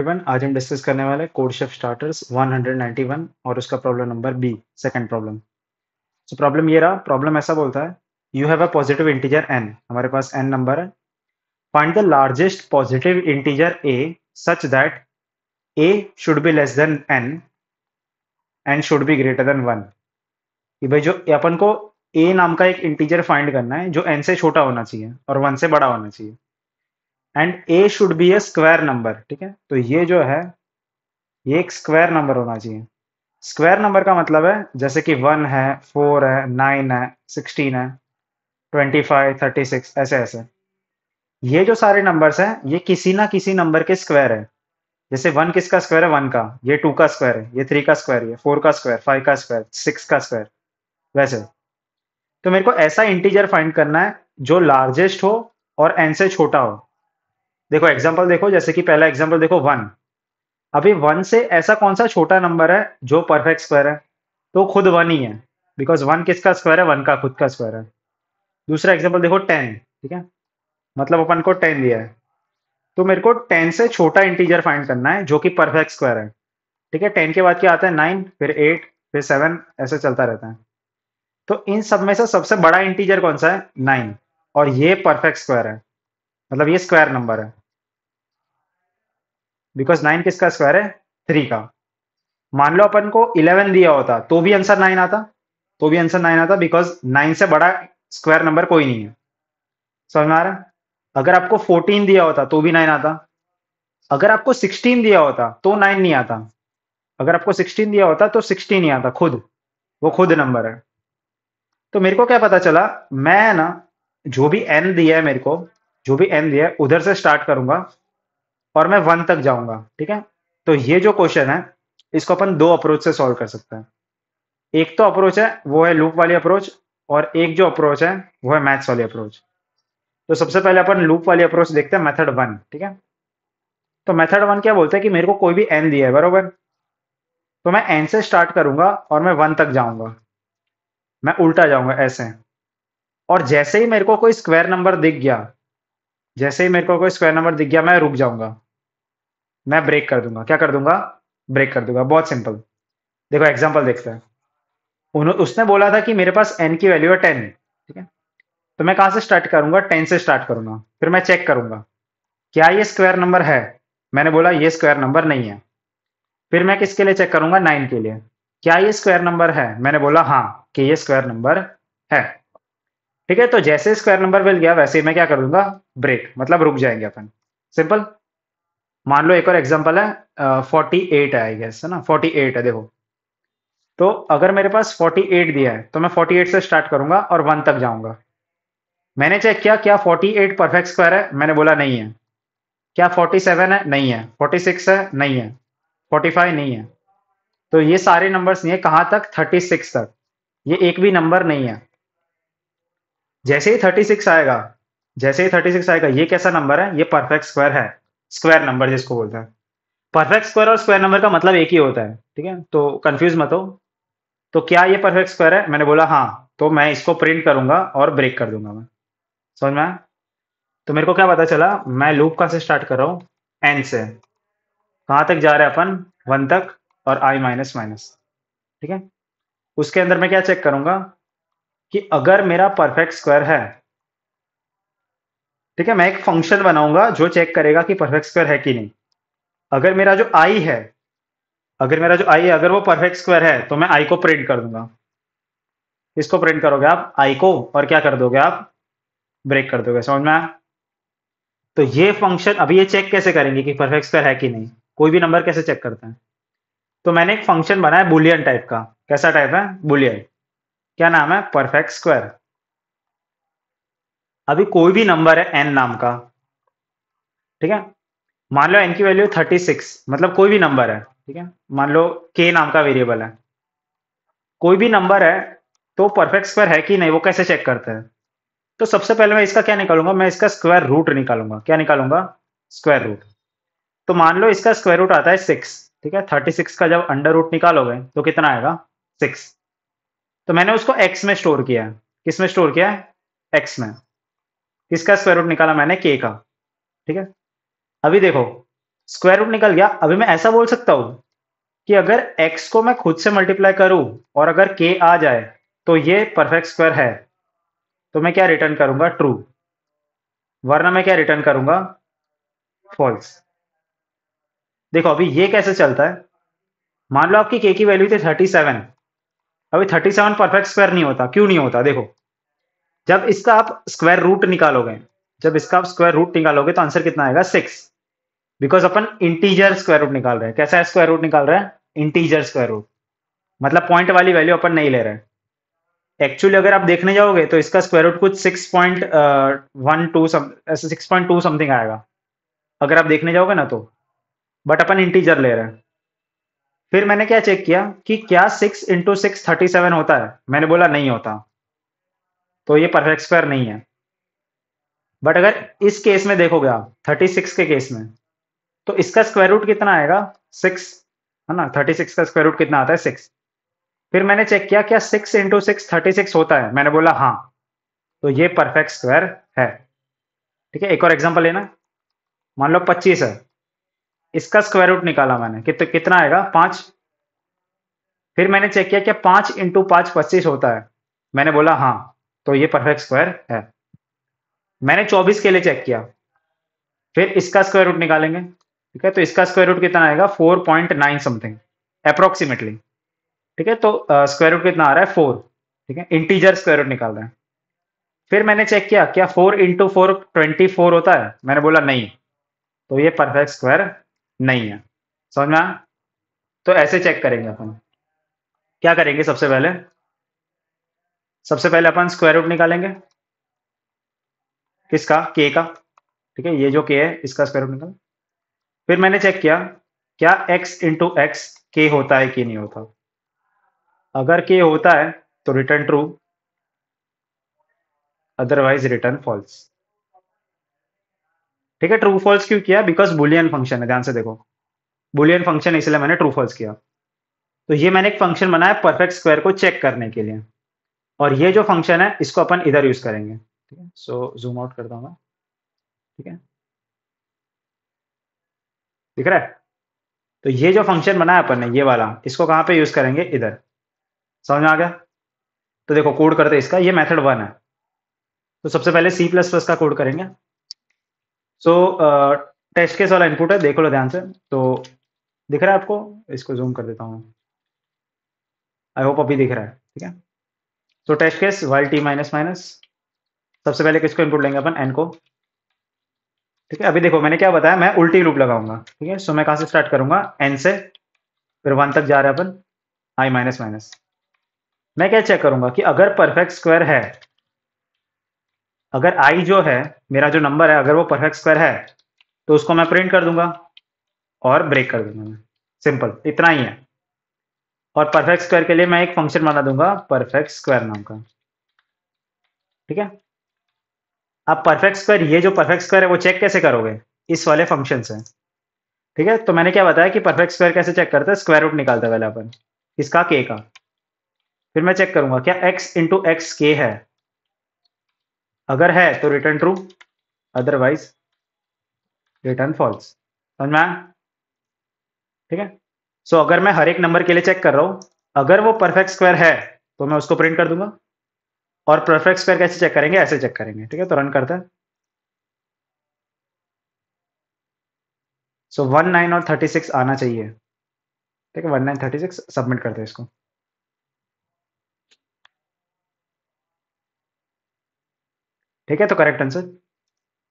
Everyone, आज हम discuss करने वाले कोडशेफ स्टार्टर्स 191 और उसका problem number B, second problem. So problem ये रहा। प्रॉब्लम ऐसा बोलता है, you have a positive integer n, हमारे पास n नंबर है। Find the largest positive integer a such that a should be less than n and should be greater than 1। कि भाई जो अपन को a नाम का एक इंटीजर फाइंड करना है जो n से छोटा होना चाहिए और 1 से बड़ा होना चाहिए, and a should B A square number. ठीक है, तो ये जो है ये एक स्क्वायर नंबर होना चाहिए। स्क्वायर नंबर का मतलब है जैसे कि 1 है, 4 है, 9 है, 16 है, 25, 36, ऐसे ऐसे। ये जो सारे नंबर्स हैं ये किसी ना किसी नंबर के स्क्वायर है। जैसे 1 किसका स्क्वायर है? 1 का। ये 2 का स्क्वायर है, ये 3 का स्क्वायर, ये 4 का स्क्वायर, 5 का स्क्वायर, 6 का स्क्वायर, वैसे। तो मेरे को ऐसा इंटीजर फाइंड करना है जो लार्जेस्ट हो और n से छोटा हो। देखो एग्जांपल देखो, जैसे कि पहला एग्जांपल देखो 1। अभी 1 से ऐसा कौन सा छोटा नंबर है जो परफेक्ट स्क्वायर है? तो खुद 1 ही है, बिकॉज 1 किसका स्क्वायर है? 1 का खुद का स्क्वायर है। दूसरा एग्जांपल देखो 10। ठीक है, मतलब अपन को 10 दिया है, तो मेरे को 10 से छोटा इंटीजर फाइंड करना है जो कि परफेक्ट स्क्वायर है। ठीक है, 10 के बाद क्या आता है? 9, फिर 8, फिर 7, ऐसे चलता रहता है। तो इन सब में से सबसे बड़ा इंटीजर कौन सा है? 9। और ये परफेक्ट स्क्वायर है, मतलब ये स्क्वायर नंबर है, बिकॉज 9 किसका स्क्वायर है? 3 का। मान लो अपन को 11 दिया होता तो भी आंसर 9 आता, तो भी आंसर 9 आता, बिकॉज 9 से बड़ा स्क्वायर नंबर कोई नहीं है। समझ में आ रहा है? अगर आपको 14 दिया होता तो भी 9 आता। अगर आपको 16 दिया होता तो 9 नहीं आता। अगर आपको 16 दिया होता तो 16 नहीं आता, खुद वो खुद नंबर है। तो मेरे को क्या पता चला, मैं ना जो भी n दिया है मेरे को, जो भी n दिया है उधर से स्टार्ट करूंगा और मैं 1 तक जाऊंगा। ठीक है, तो ये जो क्वेश्चन है इसको अपन दो अप्रोच से सॉल्व कर सकते हैं। एक तो अप्रोच है वो है लूप वाली अप्रोच, और एक जो अप्रोच है वो है मैथ्स वाली अप्रोच। तो सबसे पहले अपन लूप वाली अप्रोच देखते हैं, मेथड 1। ठीक है, तो मेथड 1 क्या बोलते हैं कि मेरे को कोई भी n दिया है, बरोबर। तो मैं n से स्टार्ट करूंगा और मैं 1 तक जाऊंगा, मैं उल्टा जाऊंगा ऐसे। और जैसे ही मेरे को कोई स्क्वायर नंबर दिख गया, जैसे ही मेरे को कोई स्क्वायर नंबर दिख गया, मैं रुक जाऊंगा, मैं ब्रेक कर दूंगा। क्या कर दूंगा? ब्रेक कर दूंगा। बहुत सिंपल। देखो एग्जांपल देखते हैं। उसने बोला था कि मेरे पास n की वैल्यू है 10। ठीक है, तो मैं कहां से स्टार्ट करूंगा? 10 से स्टार्ट करूंगा। फिर मैं चेक करूंगा क्या ये स्क्वायर नंबर है। मैंने बोला ये स्क्वायर नंबर नहीं है। फिर मैं किसके लिए चेक करूंगा? 9 के लिए। क्या ये स्क्वायर नंबर है? मैंने बोला हाँ कि ये स्क्वायर नंबर है। ठीक है, तो जैसे स्क्वायर नंबर मिल गया वैसे ही मैं क्या कर दूंगा? ब्रेक, मतलब रुक जाएंगे अपन। सिंपल। मान लो एक और एग्जांपल है, 48 है, आई गेस, है ना? 48 है, देखो। तो अगर मेरे पास 48 दिया है तो मैं 48 से स्टार्ट करूंगा और 1 तक जाऊंगा। मैंने चेक किया क्या 48 परफेक्ट स्क्वायर है? मैंने बोला नहीं है। क्या 47 है? नहीं है। 46 है? नहीं है। 45 नहीं है। तो ये सारे नंबर्स नहीं है, कहां तक? 36 तक। ये एक भी नंबर नहीं है। जैसे ही 36 आएगा, जैसे ही 36 आएगा, ये कैसा नंबर है? ये परफेक्ट स्क्वायर है, स्क्वायर नंबर जिसको बोलते हैं। परफेक्ट स्क्वायर और स्क्वायर नंबर का मतलब एक ही होता है, ठीक है, तो कंफ्यूज मत हो। तो क्या ये परफेक्ट स्क्वायर है? मैंने बोला हाँ, तो मैं इसको प्रिंट करूंगा और ब्रेक कर दूंगा मैं। समझ में आया? तो मेरे को क्या पता चला, मैं लूप कहां से स्टार्ट कर रहा हूं? एन से। कहां तक जा रहे हैं अपन? 1 तक, और आई माइनस माइनस। ठीक है, उसके अंदर मैं क्या चेक करूंगा कि अगर मेरा परफेक्ट स्क्वायर है, ठीक है, मैं एक फंक्शन बनाऊंगा जो चेक करेगा कि परफेक्ट स्क्वायर है कि नहीं। अगर मेरा जो आई है, अगर मेरा जो आई है, अगर वो परफेक्ट स्क्वायर है तो मैं आई को प्रिंट कर दूंगा। इसको प्रिंट करोगे आप आई को, और क्या कर दोगे आप? ब्रेक कर दोगे। समझ में आया? तो ये फंक्शन अभी ये चेक कैसे करेंगे कि परफेक्ट स्क्वायर है कि नहीं? कोई भी नंबर कैसे चेक करते हैं? तो मैंने एक फंक्शन बनाया बुलियन टाइप का। कैसा टाइप है? बुलियन। क्या नाम है? Perfect square. अभी कोई भी नंबर है एन नाम का, ठीक है, मान लो एन की वैल्यू 36, मतलब कोई भी नंबर है, ठीक है, मान लो के नाम का वेरिएबल है, कोई भी नंबर है, तो परफेक्ट स्क्वायर है कि नहीं वो कैसे चेक करते हैं? तो सबसे पहले मैं इसका क्या निकालूंगा? मैं इसका स्क्वायर रूट निकालूंगा। क्या निकालूंगा? Square root. तो मान लो इसका स्क्वायर रूट आता है 6। ठीक है, 36 का जब अंडर रूट निकालोगे तो कितना आएगा? 6। तो मैंने उसको एक्स में स्टोर किया है। किस में स्टोर किया है? एक्स में। किसका स्क्वायर रूट निकाला मैंने? के का। ठीक है, अभी देखो, स्क्वायर रूट निकल गया। अभी मैं ऐसा बोल सकता हूं कि अगर x को मैं खुद से मल्टीप्लाई करूं और अगर k आ जाए तो ये परफेक्ट स्क्वायर है, तो मैं क्या रिटर्न करूंगा? ट्रू। वरना मैं क्या रिटर्न करूंगा? फॉल्स। देखो अभी ये कैसे चलता है, मान लो आपकी k की वैल्यू थी 37। अभी 37 परफेक्ट स्क्वायर नहीं होता। क्यों नहीं होता? देखो, जब इसका आप स्क्वायर रूट निकालोगे, जब इसका आप स्क्वायर रूट निकालोगे तो आंसर कितना आएगा? 6। बिकॉज अपन इंटीजर स्क्वायर रूट निकाल रहे हैं। कैसा है स्क्वायर रूट निकाल रहे हैं? इंटीजर स्क्वायर रूट, मतलब पॉइंट वाली वैल्यू अपन नहीं ले रहे हैं। एक्चुअली अगर आप देखने जाओगे तो इसका स्क्वायर रूट कुछ 6.12 ऐसे 6.2 समथिंग आएगा अगर आप देखने जाओगे ना तो, बट अपन इंटीजर ले रहे हैं। फिर मैंने क्या चेक किया कि क्या 6 इंटू 6 37 होता है? मैंने बोला नहीं होता, तो ये परफेक्ट स्क्वायर नहीं है। बट अगर इस केस में देखोगे आप 36 के केस में, तो इसका स्क्वायर रूट कितना आएगा? 6, है ना? 36 का स्क्वायर रूट कितना आता है? 6। फिर मैंने चेक किया क्या 6 इंटू 6 36 होता है? मैंने बोला हाँ, तो ये परफेक्ट स्क्वायर है। ठीक है, एक और एग्जांपल लेना। मान लो 25 है, इसका स्क्वायर रूट निकाला मैंने, कितना आएगा? 5। फिर मैंने चेक किया क्या 5 इंटू 5 25 होता है? मैंने बोला हाँ, तो ये परफेक्ट स्क्वायर है। मैंने 24 के लिए चेक किया, फिर इसका स्क्वायर रूट निकालेंगे। ठीक है, तो इसका स्क्वायर रूट कितना आएगा? 4.9 समथिंग अप्रोक्सीमेटली। ठीक है, तो स्क्वायर रूट कितना आ रहा है? 4। ठीक है, इंटीजर स्क्वायर रूट निकाल रहे हैं। फिर मैंने चेक किया क्या 4 इंटू 4 24 होता है? मैंने बोला नहीं, तो ये परफेक्ट स्क्वायर नहीं है। समझ में आया? तो ऐसे चेक करेंगे अपन। क्या करेंगे? सबसे पहले अपन स्क्वायर रूट निकालेंगे। किसका? के का। ठीक है, ये जो के है इसका स्क्वायर रूट निकाल। फिर मैंने चेक किया क्या x इंटू एक्स के होता है कि नहीं होता। अगर के होता है तो return true, otherwise return false. ठीक है, ट्रू फॉल्स क्यों किया? बिकॉज बुलियन फंक्शन है। ध्यान से देखो, बुलियन फंक्शन है, इसलिए मैंने ट्रू फॉल्स किया। तो ये मैंने एक फंक्शन बनाया परफेक्ट स्क्वायर को चेक करने के लिए, और ये जो फंक्शन है इसको अपन इधर यूज करेंगे। ठीक है, सो जूम आउट करता हूँ मैं। ठीक है, दिख रहा है? तो ये जो फंक्शन बनाया अपन ने, ये वाला, इसको कहाँ पे यूज करेंगे? इधर। समझ में आ गया? तो देखो कोड करते हैं इसका, ये मेथड 1 है। तो सबसे पहले सी प्लस प्लस का कोड करेंगे। सो टेस्ट केस वाला इनपुट है, देख लो ध्यान से। तो दिख रहा है आपको? इसको जूम कर देता हूँ। आई होप अभी दिख रहा है। ठीक है, तो test case while T minus minus. सबसे पहले किसको इनपुट लेंगे अपन? एन को। ठीक है, अभी देखो मैंने क्या बताया, मैं उल्टी लूप लगाऊंगा। ठीक है, सो मैं कहाँ से स्टार्ट करूंगा? एन से, फिर 1 तक जा रहा है अपन, आई माइनस माइनस। मैं क्या चेक करूंगा कि अगर परफेक्ट स्क्वायर है, अगर आई जो है मेरा जो नंबर है, अगर वो परफेक्ट स्क्वायर है तो उसको मैं प्रिंट कर दूंगा और ब्रेक कर दूंगा मैं। सिंपल, इतना ही है। और परफेक्ट स्क्वायर के लिए मैं एक फंक्शन बना दूंगा परफेक्ट स्क्वायर नाम का। ठीक है, अब परफेक्ट स्क्वायर, ये जो परफेक्ट स्क्वायर है वो चेक कैसे करोगे? इस वाले फंक्शन से। ठीक है, तो मैंने क्या बताया कि परफेक्ट स्क्वायर कैसे चेक करते हैं? स्क्वायर रूट निकालते हैं पहले अपन, इसका के का। फिर मैं चेक करूंगा क्या x इंटू एक्स के है। अगर है तो return true, otherwise return false. समझ में आया? ठीक है, सो अगर मैं हर एक नंबर के लिए चेक कर रहा हूं, अगर वो परफेक्ट स्क्वायर है तो मैं उसको प्रिंट कर दूंगा। और परफेक्ट स्क्वायर कैसे चेक करेंगे? ऐसे चेक करेंगे। ठीक है, तो रन करते हैं। सो 19 और 36 आना चाहिए। ठीक है, 19 36 सबमिट करते हैं इसको। ठीक है, तो करेक्ट आंसर।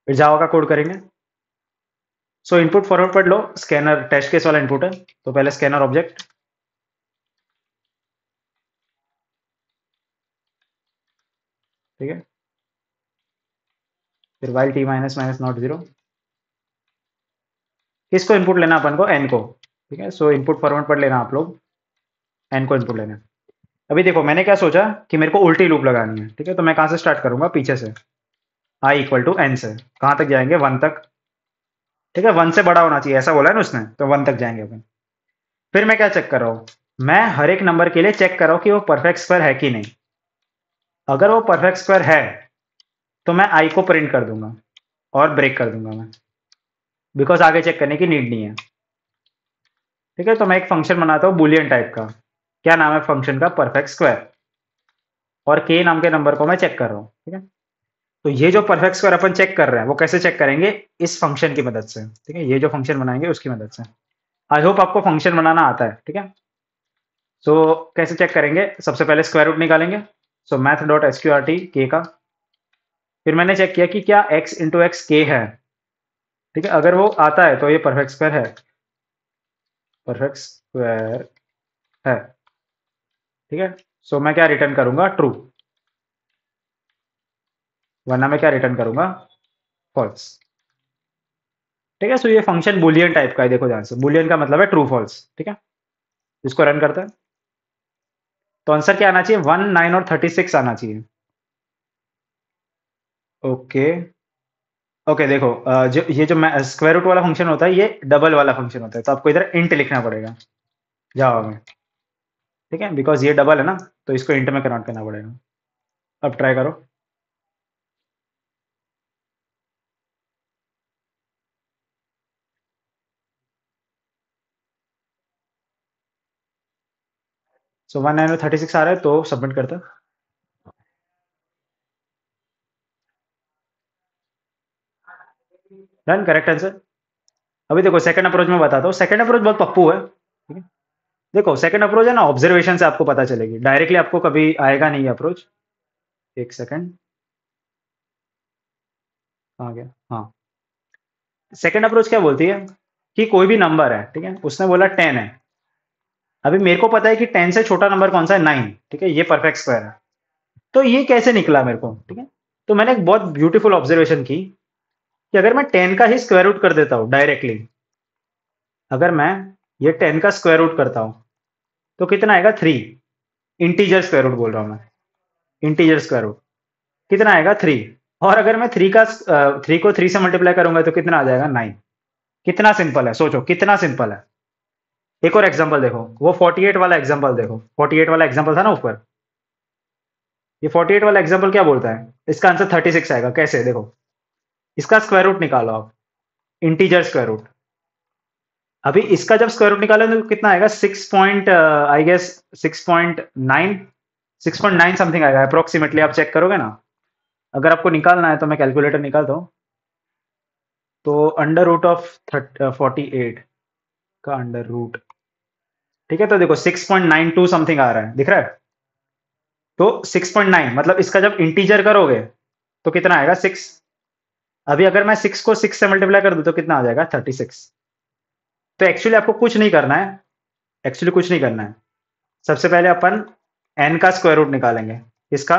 फिर जावा का कोड करेंगे। सो इनपुट फॉरवर्ड पढ़ लो, स्कैनर टेस्ट केस वाला इनपुट है, तो पहले स्कैनर ऑब्जेक्ट। ठीक है, फिर while T minus minus not zero. किसको इनपुट लेना अपन को? एन को। ठीक है, सो इनपुट फॉरवर्ड पढ़ लेना आप लोग, एन को इनपुट लेना है। अभी देखो मैंने क्या सोचा कि मेरे को उल्टी लूप लगानी है। ठीक है, तो मैं कहाँ से स्टार्ट करूंगा? पीछे से, आई इक्वल टू एन से। कहाँ तक जाएंगे? 1 तक। ठीक है, 1 से बड़ा होना चाहिए ऐसा बोला है ना उसने, तो 1 तक जाएंगे अपन। फिर मैं क्या चेक कर रहा हूँ? मैं हर एक नंबर के लिए चेक कर रहा हूँ कि वो परफेक्ट स्क्वायर है कि नहीं। अगर वो परफेक्ट स्क्वायर है तो मैं आई को प्रिंट कर दूंगा और ब्रेक कर दूंगा मैं। बिकॉज आगे चेक करने की नीड नहीं है। ठीक है, तो मैं एक फंक्शन बनाता हूँ बुलियन टाइप का। क्या नाम है फंक्शन का? Perfect square. और के नाम के नंबर को मैं चेक कर रहा हूँ। ठीक है, तो ये जो परफेक्ट स्क्वायर अपन चेक कर रहे हैं वो कैसे चेक करेंगे? इस फंक्शन की मदद से। ठीक है, ये जो फंक्शन बनाएंगे उसकी मदद से। आई होप आपको फंक्शन बनाना आता है। ठीक है, सो कैसे चेक करेंगे? सबसे पहले स्क्वायर रूट निकालेंगे। So math dot S Q R T के का। फिर मैंने चेक किया कि क्या एक्स इंटू एक्स के है। ठीक है, अगर वो आता है तो ये परफेक्ट स्क्वायर है। परफेक्ट स्क्वायर है। ठीक है, सो मैं क्या रिटर्न करूंगा? ट्रू। वरना मैं क्या रिटर्न करूंगा? फॉल्स। ठीक है, सो ये फंक्शन बुलियन टाइप का है। देखो ध्यान से, बुलियन का मतलब है ट्रू फॉल्स। ठीक है, इसको रन करते हैं तो आंसर क्या आना चाहिए? 1 9 और 36 आना चाहिए। ओके। ओके देखो, जो ये जो स्क्वायर रूट वाला फंक्शन होता है ये डबल वाला फंक्शन होता है, तो आपको इधर इंट लिखना पड़ेगा जावा में। ठीक है, बिकॉज ये डबल है ना, तो इसको इंट में कन्वर्ट करना पड़ेगा। अब ट्राई करो। सो 1 9 और 36 आ रहा है, तो सबमिट करते हैं। Done, correct answer. अभी देखो सेकंड अप्रोच में बताता हूँ। सेकंड अप्रोच बहुत पप्पू है। ठीक है, देखो सेकंड अप्रोच है ना, ऑब्जर्वेशन से आपको पता चलेगी, डायरेक्टली आपको कभी आएगा नहीं अप्रोच। एक सेकंड, आ गया। हाँ, सेकंड अप्रोच क्या बोलती है कि कोई भी नंबर है, ठीक है, उसने बोला 10 है। अभी मेरे को पता है कि 10 से छोटा नंबर कौन सा है? 9। ठीक है, ये परफेक्ट स्क्वायर है। तो ये कैसे निकला मेरे को? ठीक है, तो मैंने एक बहुत ब्यूटीफुल ऑब्जर्वेशन की कि अगर मैं 10 का ही स्क्वायर रूट कर देता हूँ डायरेक्टली, अगर मैं ये 10 का स्क्वायर रूट करता हूँ तो कितना आएगा? 3। इंटीजर स्क्वायर रूट बोल रहा हूँ मैं, इंटीजर स्क्वायर रूट। कितना आएगा? 3। और अगर मैं 3 को 3 से मल्टीप्लाई करूंगा तो कितना आ जाएगा? 9। कितना सिंपल है, सोचो कितना सिंपल है। एक और एग्जांपल देखो, वो 48 वाला एग्जांपल देखो। 48 वाला एग्जांपल था ना ऊपर, ये 48 वाला एग्जांपल क्या बोलता है? इसका आंसर 36 आएगा। कैसे? देखो, इसका स्क्वायर रूट निकालो आप, इंटीजर स्क्वायर रूट। अभी इसका जब स्क्वायर रूट निकालें तो कितना आएगा? 6 पॉइंट आई गेस 6.9, 6.9 समथिंग आएगा अप्रोक्सीमेटली। आप चेक करोगे ना, अगर आपको निकालना है तो मैं कैलकुलेटर निकालता हूँ। तो अंडर रूट ऑफ 48 का अंडर रूट। ठीक है, तो देखो 6.92 समथिंग आ रहा है, दिख रहा है? तो 6.9 मतलब इसका जब इंटीजर करोगे तो कितना आएगा? 6। अभी अगर मैं 6 को 6 से मल्टीप्लाई कर दूं तो कितना आ जाएगा? 36। तो एक्चुअली आपको कुछ नहीं करना है, एक्चुअली कुछ नहीं करना है। सबसे पहले अपन एन का स्क्वायर रूट निकालेंगे, किसका?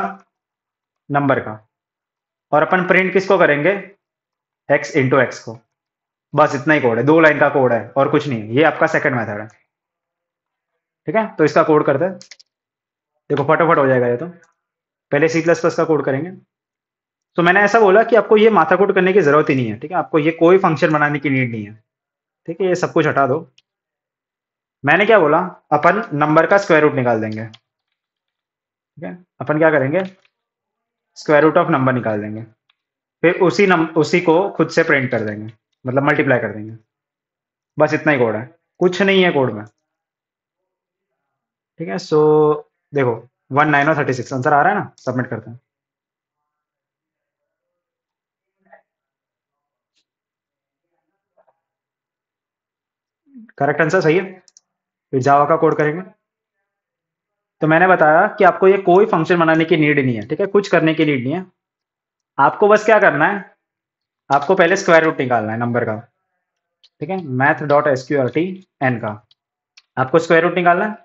नंबर का। और अपन प्रिंट किसको करेंगे? एक्स इंटू एक्स को। बस इतना ही कोड है, 2 लाइन का कोड है और कुछ नहीं है। ये आपका सेकंड मेथड है। ठीक है, तो इसका कोड करते हैं। देखो फटाफट हो जाएगा ये तो। पहले सी प्लस प्लस का कोड करेंगे। तो मैंने ऐसा बोला कि आपको ये माथा कोड करने की जरूरत ही नहीं है। ठीक है, आपको ये कोई फंक्शन बनाने की नीड नहीं है। ठीक है, ये सब कुछ हटा दो। मैंने क्या बोला? अपन नंबर का स्क्वायर रूट निकाल देंगे। ठीक है, अपन क्या करेंगे? स्क्वायर रूट ऑफ नंबर निकाल देंगे। फिर उसी को खुद से प्रिंट कर देंगे, मतलब मल्टीप्लाई कर देंगे। बस इतना ही कोड है, कुछ नहीं है कोड में। ठीक है, सो देखो 1 9 और 36 आंसर आ रहा है ना। सबमिट करते हैं। करेक्ट आंसर सही है। फिर जावा का कोड करेंगे। तो मैंने बताया कि आपको ये कोई फंक्शन बनाने की नीड नहीं है। ठीक है, कुछ करने की नीड नहीं है। आपको बस क्या करना है? आपको पहले स्क्वायर रूट निकालना है नंबर का। ठीक है, math dot S Q R T N का आपको स्क्वायर रूट निकालना है।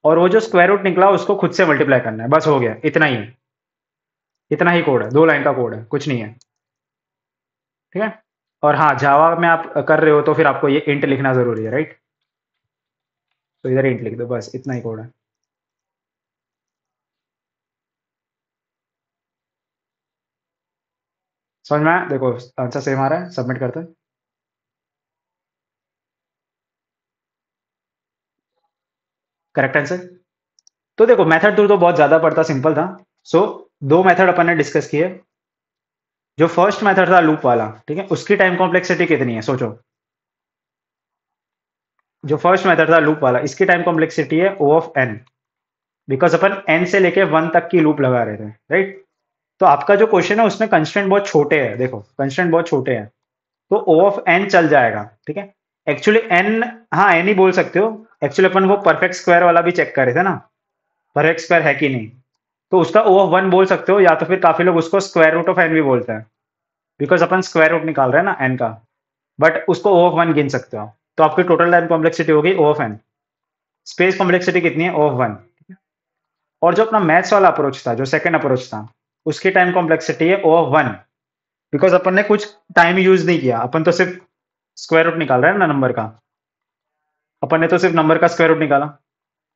और वो जो स्क्वायर रूट निकला उसको खुद से मल्टीप्लाई करना है। बस हो गया, इतना ही है। इतना ही कोड है, 2 लाइन का कोड है, कुछ नहीं है। ठीक है, और हाँ, जावा में आप कर रहे हो तो फिर आपको ये इंट लिखना जरूरी है, राइट? तो इधर इंट लिख दो, बस इतना ही कोड है। समझ में आया? देखो आंसर सेम आ रहा है। सबमिट करते हैं। Correct answer. तो देखो मेथड टू तो बहुत ज्यादा पड़ता, सिंपल था। सो दो मेथड अपन ने डिस्कस किए। जो फर्स्ट मेथड था लूप वाला, ठीक है, उसकी टाइम कॉम्प्लेक्सिटी कितनी है सोचो। जो फर्स्ट मेथड था लूप वाला, इसकी टाइम कॉम्प्लेक्सिटी है O of n, because upon n से लेके 1 तक की लूप लगा रहे थे, राइट। तो आपका जो क्वेश्चन है उसमें कंस्ट्रेंट बहुत छोटे हैं, देखो कंस्ट्रेंट बहुत छोटे हैं, तो O ऑफ n चल जाएगा, ठीक है। एक्चुअली n, हाँ n ही बोल सकते हो। एक्चुअली अपन वो परफेक्ट स्क्वायर वाला भी चेक करे थे ना, परफेक्ट स्क्वायर है कि नहीं। तो उसका O ऑफ 1 बोल सकते हो, या तो फिर काफी लोग उसको स्क्वायर रूट ऑफ n भी बोलते हैं, बिकॉज अपन स्क्वायर रूट निकाल रहे हैं ना n का। बट उसको O ऑफ 1 गिन सकते हो आप। तो आपकी टोटल टाइम कॉम्प्लेक्सिटी होगी O of n। Space complexity कितनी है O ऑफ 1। और जो अपना मैथ्स वाला अप्रोच था, जो सेकंड अप्रोच था, उसकी टाइम कॉम्प्लेक्सिटी है O ऑफ 1, बिकॉज अपन ने कुछ टाइम यूज नहीं किया, अपन तो सिर्फ स्क्वायर रूट निकाल रहे हैं ना नंबर का। अपन ने तो सिर्फ नंबर का स्क्वायर रूट निकाला।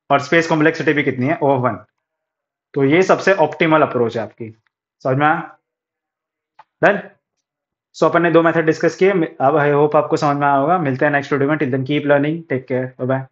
और स्पेस कॉम्प्लेक्सिटी भी कितनी है O ऑफ 1। तो ये सबसे ऑप्टिमल अप्रोच है आपकी। समझ में आया? डन। सो अपन ने दो मेथड डिस्कस किए। अब आई होप आपको समझ में आया होगा। मिलते हैं नेक्स्ट वीडियो में। Till then keep learning, take care, bye bye.